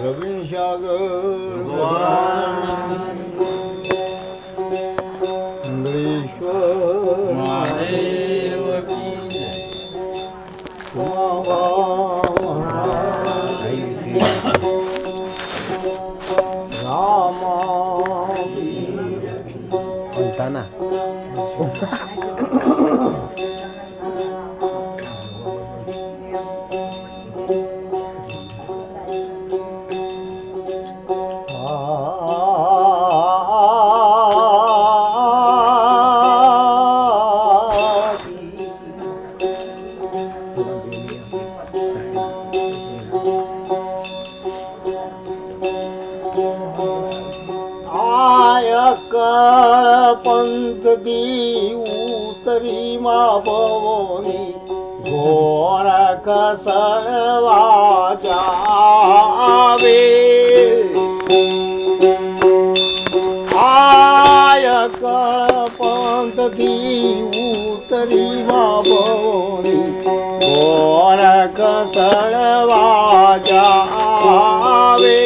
રવિન સાગર ઇન્દ્રેશ્વર મહાદેવ રામા પંથ દી ઉતરી માં ભવની ગોરખ સરવા જાવે આય કળ પંથ દી ઉતરી માં ભવની ગોરખ સરવા જાવે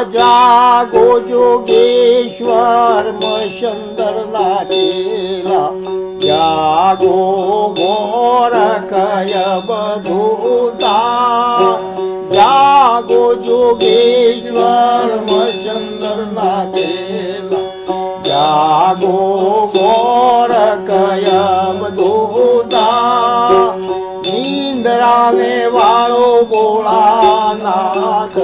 જાગો જોગેશ્વર મસંદર ના ચેલા જાગો ગોરખય બધુતા જાગો જોગેશ્વર મસંદર ના ચેલા જાગો ગોરખય બધુતા નિંદ્રાને વાળો ભોળાનાથ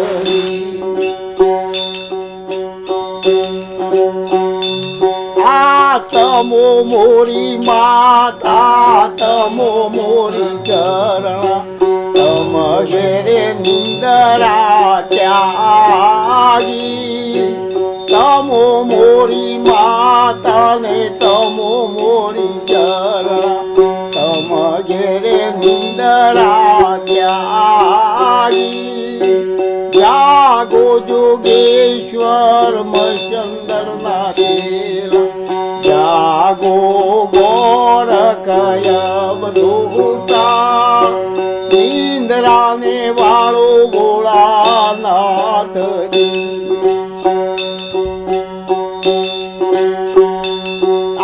તમો મોરી માતા તમો મોરી ચરણ તમ ઘેરે નિંદરા ત્યાગી તમો મોરી માતા ને તમો મોરી ચરણ તમ ઘેરે નિંદરા ત્યાગી જાગો જોગેશ્વર મસંદર ના ચેલા જાગો ગોરખય બધુતા નિંદ્રાને વાળો ભોળાનાથજી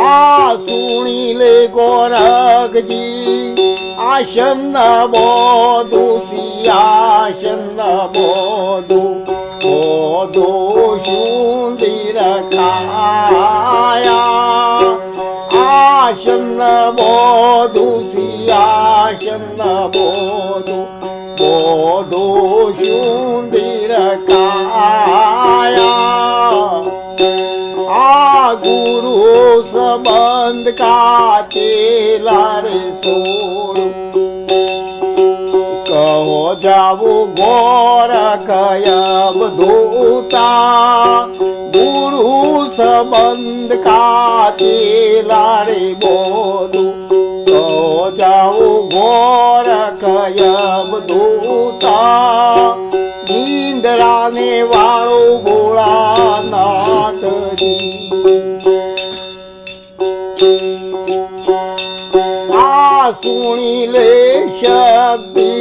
આ સુણી લે ગોરખજી આસન બોધું સિંહાસન બોધું બોધો સુંદર કાયા આસન બોધું સિંહાસન બોધું બોધો સુંદર કાયા આ ગુરુ સંબંધ કાચેલા રે સોળું કહો જાવું ગોરખય બધુતા ગુરુ સંબંધ કાચેલા રે બોધું કહો જાવું ગોરખય બધુતા નિંદ્રાને વાળો ભોળાનાથજી આ સુણી લે શબ્દી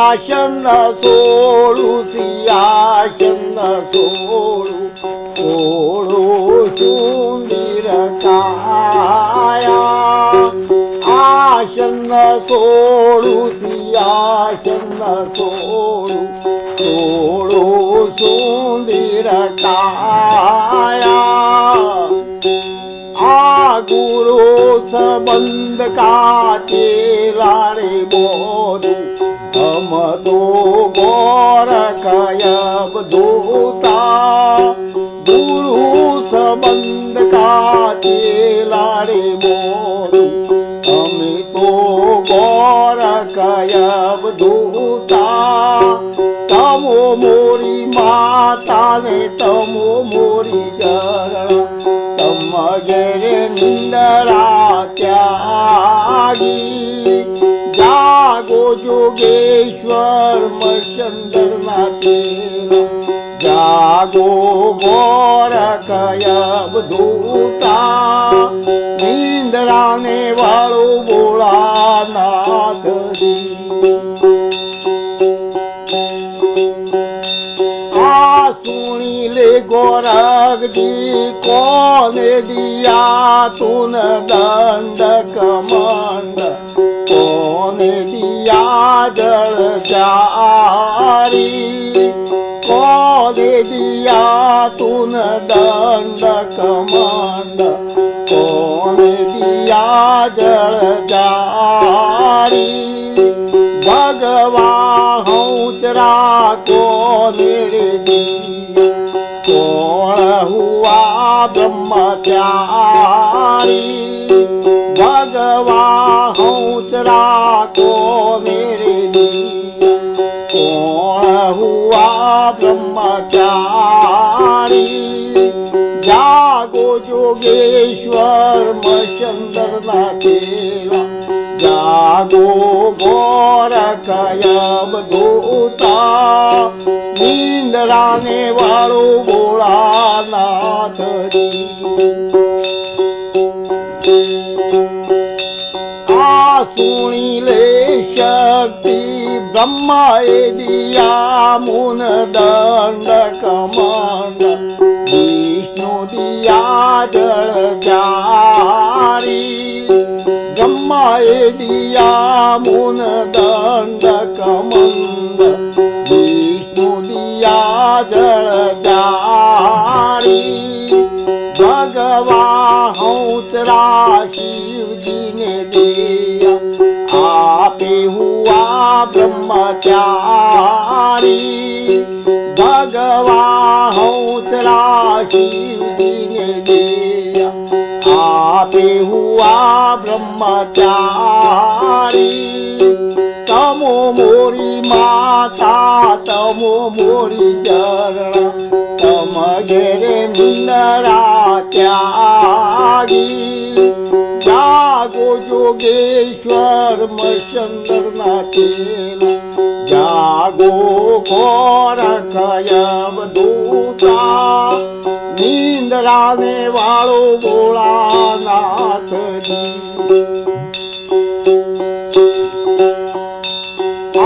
આસન સોળું સિંહાસન સોળું સોળું સુંદર કાયા આસન સોળું સિંહાસન સોળું સોળું સુંદર કાયા આ ગુરુ સંબંધ કાચેલા રે બોધું હમ તો ગોરખય બધુતા ગુરુ સંબંધ કાચેલા રે બોધું અમે તો ગોરખય બધુતા તમો મોરી માતા ને તમો મોરી ચરણ તમ ઘેરે નિંદરા ત્યાગી જાગો જોગેશ્વર મસંદર ના ચેલા જાગો ગોરખય બધુતા નિંદરાને વાળો ભોળાનાથજી गोरख जी कोने दिया तून दंड कमंड, कोने दिया जल जारी, कोने दिया तून दंड कमंड, कोने दिया जल जारी। भगवा हौचरा कोने दिया, कौन हुआ ब्रह्मचारी। भगवा हौचरा कोने दिया, कौन हुआ ब्रह्मचारी। जागो जोगेश्वर मचंदर ना तेरा, जागो गोरख यमदूता, नींदराने वालो भोलानाथ जी। आ सुनी ले शक्ति ब्रह्माए दिया मुन दंड कमंड, विष्णु दिया जल जारी। ब्रह्माए दिया मुन दंड कमंड, विष्णु दिया जल जारी। भगवा हौचरा शिव जी ने दिया, आपे हुआ ब्रह्मचारी। भगवा हौचरा शिव जी ने दिया, आपे हुआ ब्रह्मचारी। तमो मोरी माता तमो मोरी जरणा, तम घेरे निंदरा त्यागी। जागो जोगेश्वर मचंदर ना तेरा, जागो गोरख यमदूता, नींदराने वालो भोलानाथ जी। आ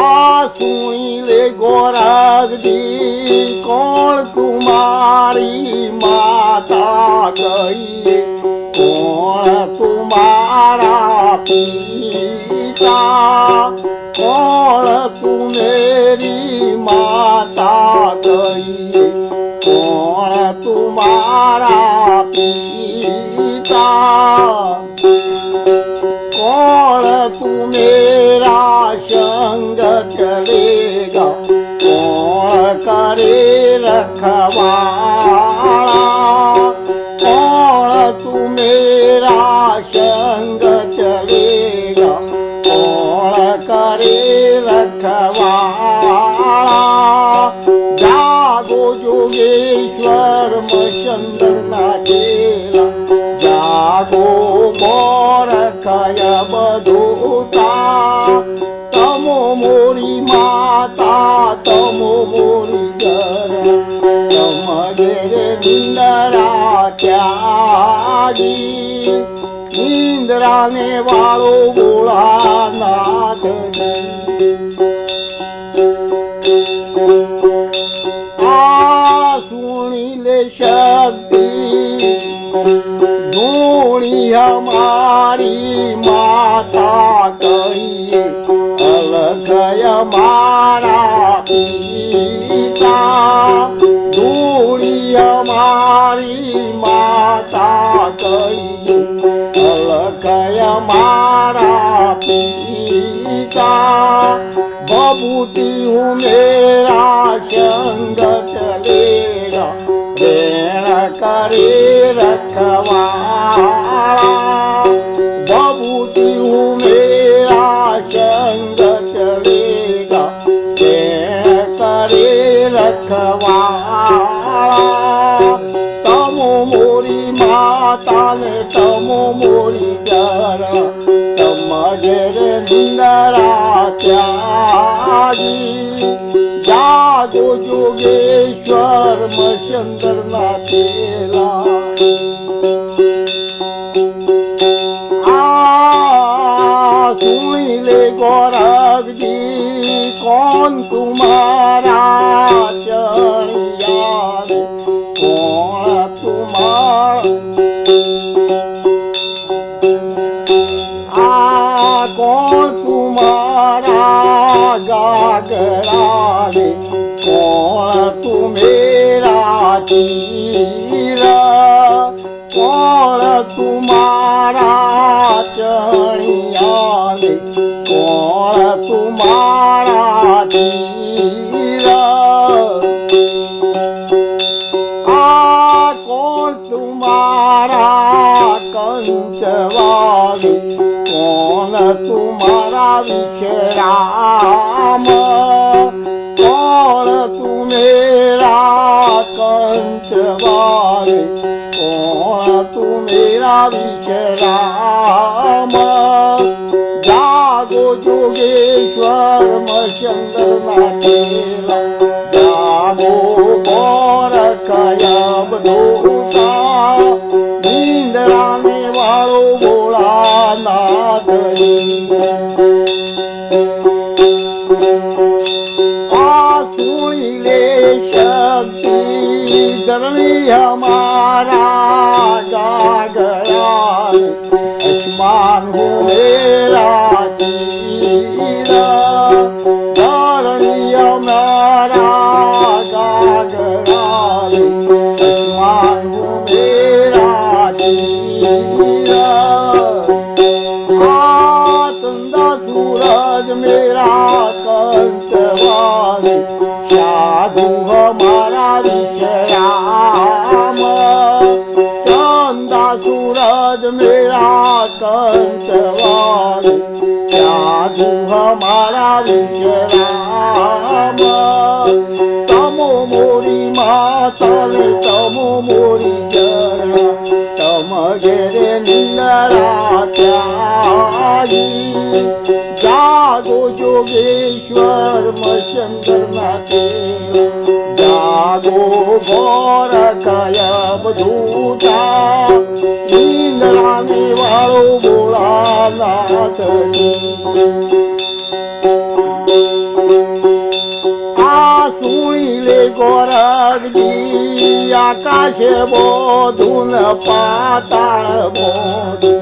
सुनी ले गोरख जी कौन तुम्हारी माता कहिए, कौन तुम्हारा पिता। कौन तू मेरी माता कहिए, कौन तुम्हारा पिता। कौन तू मेरा संग चलेगा, कौन करे रखवाला। कौन तू मेरा संग चलेगा, कौन करे रखवाला। जागो जोगेश्वर मचंदर ना तेरा, जागो गोरख यमदूता। तमो मोरी माता तमो मोरी जरणा, तम घेरे निंदरा त्यागी। नींदराने वालो भोलानाथ जी। आ सुनी ले शक्ति धूणी हमारी माता कहिए, अलग हमारा पिता। धूणी हमारी माता कहिए, अलग हमारा पिता। बबूती हूँ मेरा संग चलेगा, ऋण करे रखवाला। बबूती हूँ मेरा संग चलेगा, ऋण करे रखवाला। तमो मोरी माता ने तमो मोरी जरा, तम घेरे निंदरा त्यागी। जागो जोगेश्वर मचंदर ना तेरा। आ सुनी ले गोरख जी कौन तुम्हारा चढ़िया, कौन तुम्हारा गागरा रे, कौन तू मेरा चीर, कौन तुम्हारा चढ़िया रे, कौन तुम्हारा चीर, कौन तुम्हारा कंचवाली, कौन तुम्हारा विश्राम, कौन तू मेरा कंचवाली, कौन तू मेरा विश्राम। जागो जोगेश्वर मचंद्र नाथेला, जागो गौर कयब दूता, नींद आने वालो भोलानाथ सुनी ले शक्ति धरणी हमारा जागरा, आसमान हो मेरा तीर, धरणी हमारा जागरा, आसमान हो मेरा तीर, चंदा सूरज मेरा कंचवाली, साधु हमारा विश्राम, चंदा सूरज मेरा कंचवाली, साधु हमारा विश्राम। तमो मोरी मातल तमो मोरी जरा, तम घेरे निंदरा त्यागी, जागो जोगेश्वर मचंद्र नाथेला, जागो गौर कयब दूता, नींद आने वालो भोलानाथ सुनी ले गोरख जी, आकाश बोधुन पाताल बोधु,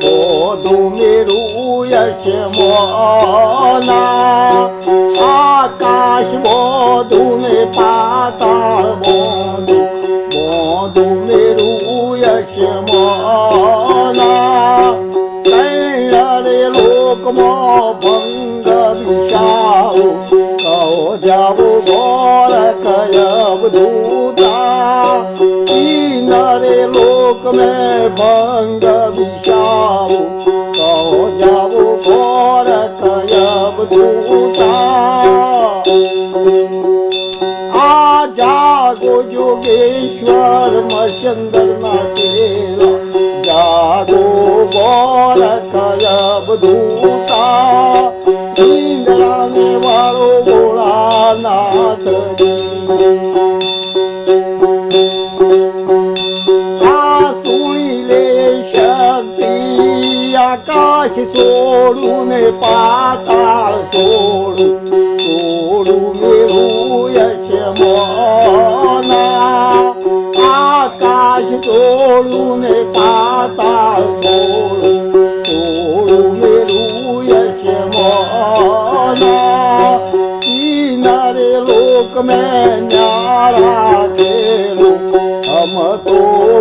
बोधु मेरु यश मोना, आकाश बोधुन पाताल बोधु, बोधु मेरु यश मोना, कैरे लोक मो भंग विशाओ, कहो जाओ गौर कयब दूता, तीनरे लोक में भंग विशाओ, कहो जाओ गौर कयब दूता। जागो जोगेश्वर मचंद्र नाथेला, जागो गौर कयब दूता, नींद आने वालो भोलानाथ सुनी ले शक्ति आकाश छोड़ू ने पाताल छोड़ू, छोड़ू मेरू यश मोना, आकाश छोड़ू ने पाताल छोड़ू, छोड़ू मेरू यश मोना, तीनरे लोक में न्यारा खेलो, हम तो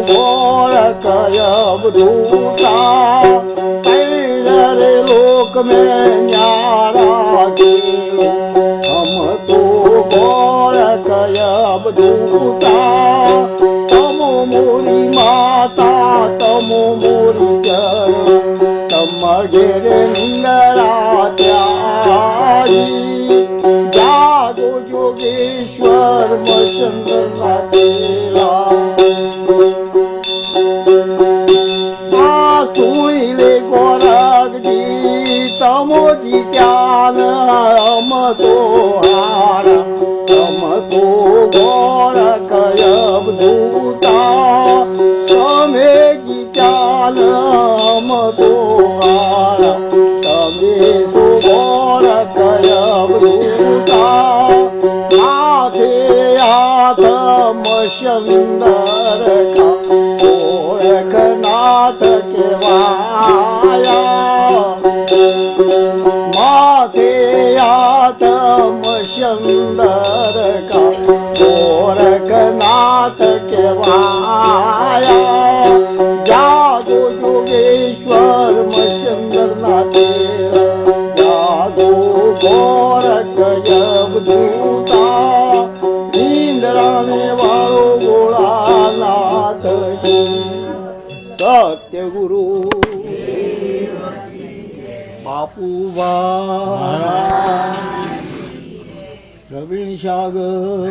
गौर कयब दूता, तीनरे लोक में न्यारा खेलो, हम तो गौर कयब दूता। तमो मोरी माता तमो मोरी जय, तम घेरे निंदरा त्यागी, जागो जोगेश्वर मचंद्र नाथेला, सुनी ले गोरख जी तमो जी ज्ञान, हम तो हारा, हम तो गौर कयब दूता, तमे जी ज्ञान हम तो हारा, तमे तो गौर कयब दूता, नाथे हाथ मचंदर का, गोरखनाथ के वाया, चंदर का गोरखनाथ केवाया जादू योगेश्वर मचंद्रनाथ जादू गोरख यवदूता इंद्राने वालो गोळानाथ सत्य गुरु बापू महाराज प्रवीण सागर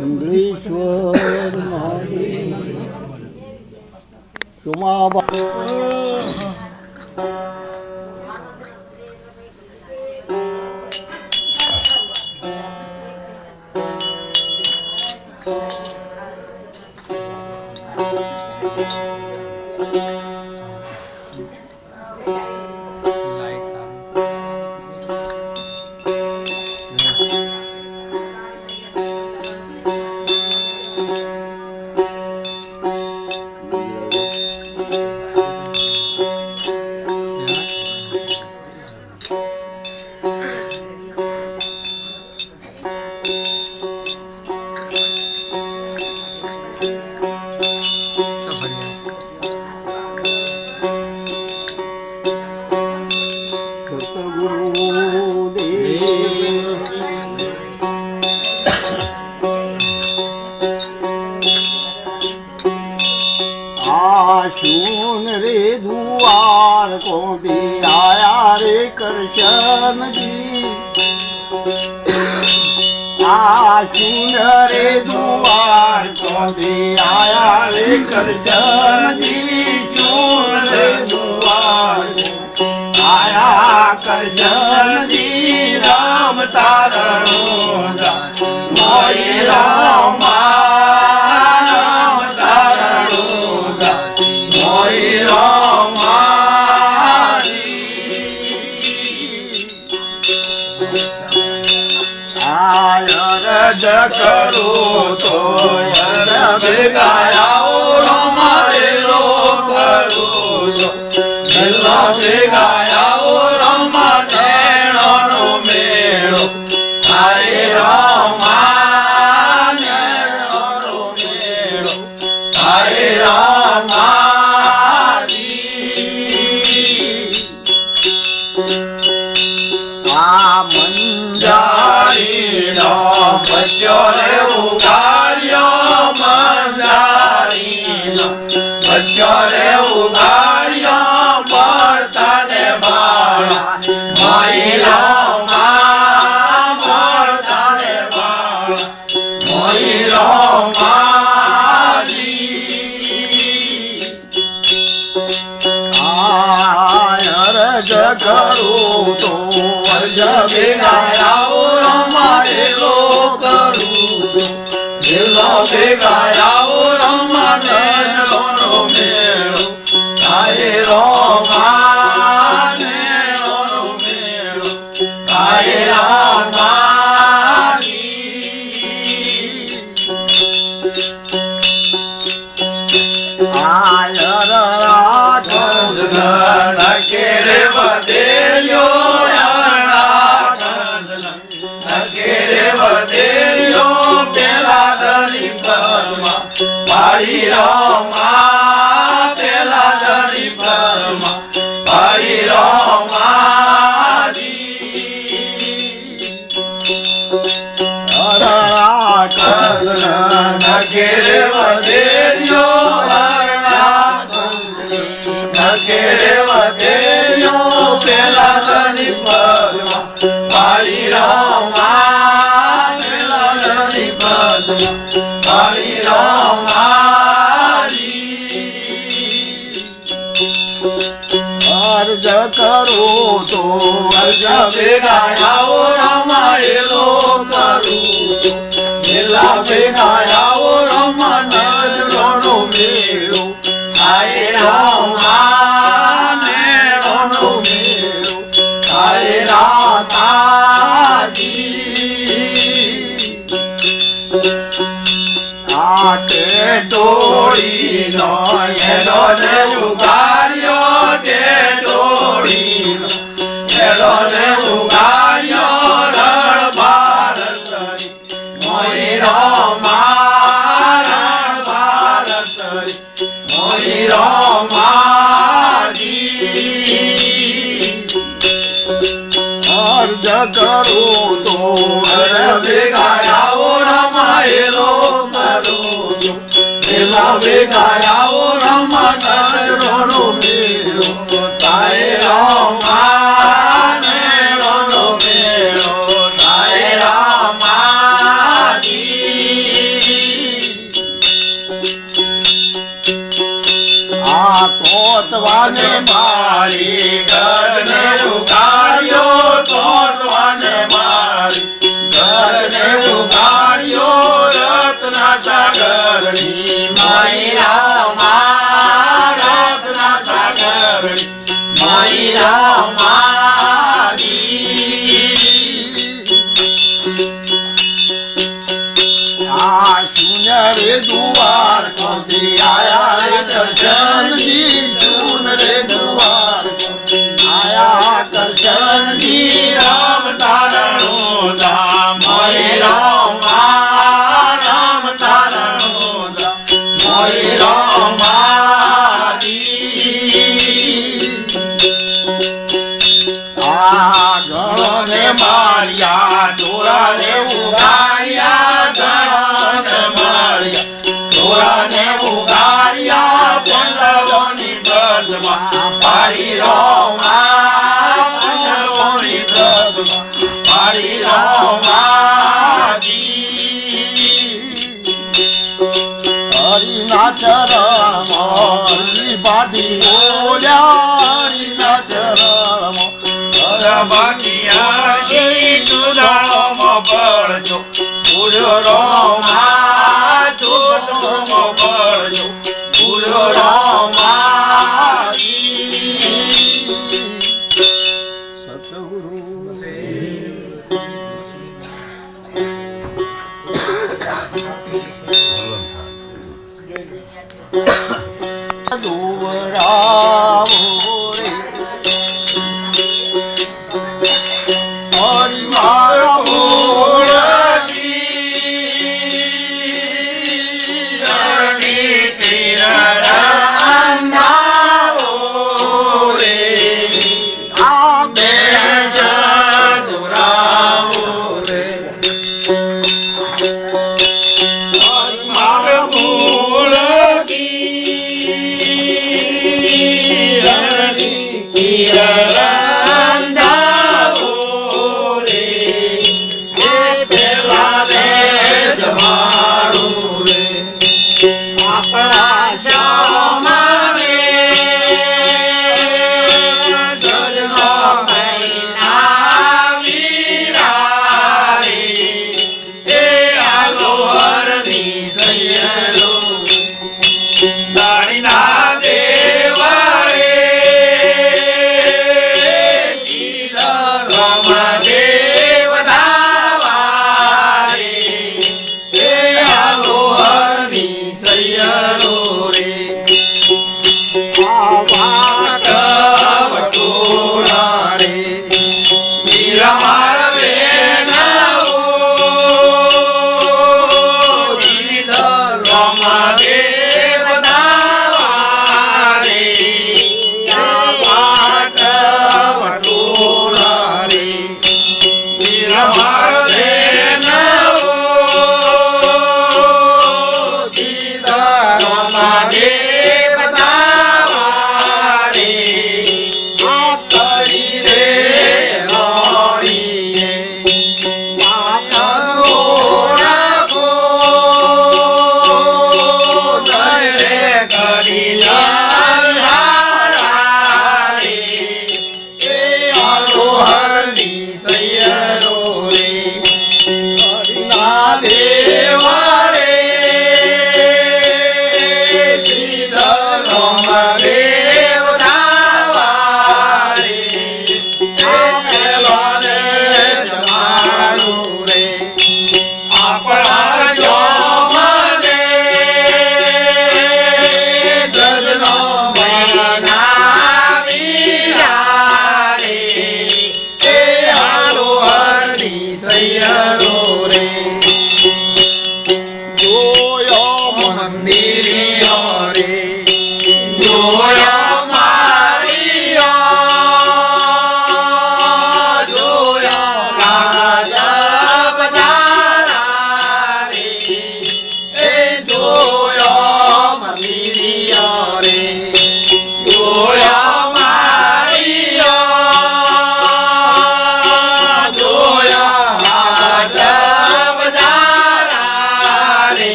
इंग्लेश्वर महादेव शुमाबा आशून रे दुआर को भी आया रे कृष्ण जी आशून रे दुआर को भी आया रे कृष्ण जी शून रे दुआर आया कृष्ण जी राम तारणो मोई रामा करो तो यार बेगाया हमारे लो करो तो मिलो बेगाया हमारे नो मेरो आए रामा नो मेरो आए रामा बच्चोरे उगाड़ियो मंदारीनो बच्चोरे उगाड़ियो बढ़ता ने बाड़ा माई रामा बढ़ता ने बाड़ा माई रामा आयर जगरू तो अर्ज बेगाया हमारे लो बेगाया रमने नो मेरो आए रोमा नो मेरो आए रामा आयर राघव के रे बदेलियो भाई रामा पेला दरी परमा भाई रामा नगेरे वदेरियो नगेरे वदेरियो पेला दरी परमा भाई रामा पेला दरी परमा भाई रामा अर्ज करो तो अर्ज बेगाया हमारे लो करू मिला बेगाया रमन रो मेरो आए रामा रो मेरो आए रामा आटे तोड़ी नो येलो ने उगारियो के तोड़ी नो येलो ने उगार કરું તો ભેગા આવો રમાયેલો કરું તો ભેગા આવો રમા મેળો તારે રામાને રણો મેળો તારે રામાજી આ તોતવાને મારી ગરને ઉગાડ્યો તોતવાને મારી ગરને ઉગાડ્યો રત્ના સાગરની માઈ રામા રત્ના સાગરની માઈ રામાજી આ શૂન્ય રે દુવાર કોથી આયા રે દર્શનજી જૂન રે દુવાર આયા દર્શનજી રામ તારણો ધામ મોય રામા રામ તારણો ધામ મોય રામાજી આ ગણને માર્યા ડોરાને ઉગાડ્યા ગણને માર્યા ડોરાને ઉગાડ્યા પંડવોની બ્રજમાં પાડી રામા પંડવોની બ્રજમાં પાડી રામાજી હરિના ચરણમાં હરી બાટી બોલ્યા હરિના ચરણમાં બાકી સુધારોમાં પડજો પૂર્યો રોમા ચોટોમાં પડજો પૂર્યો રોમા સતગુરુ દુવરાવો રે હરિ મારા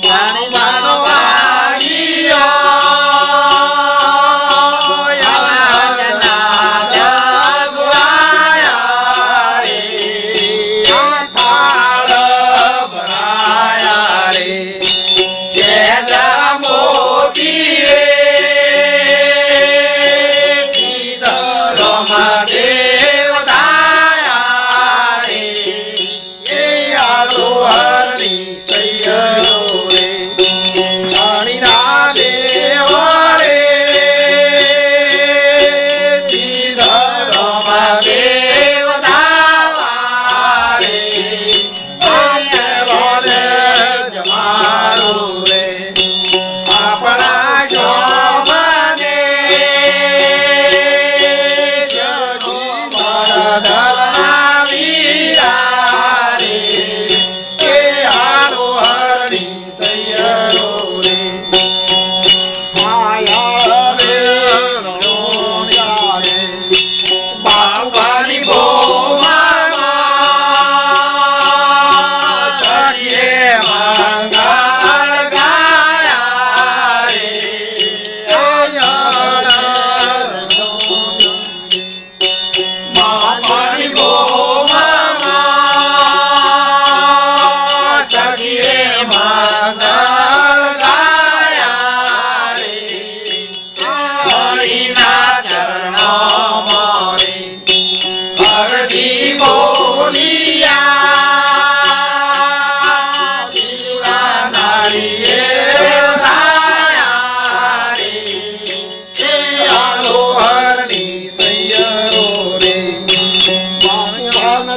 પાણી માનો વાગીયો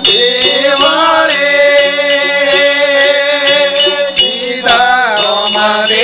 દેવળે સીતારામ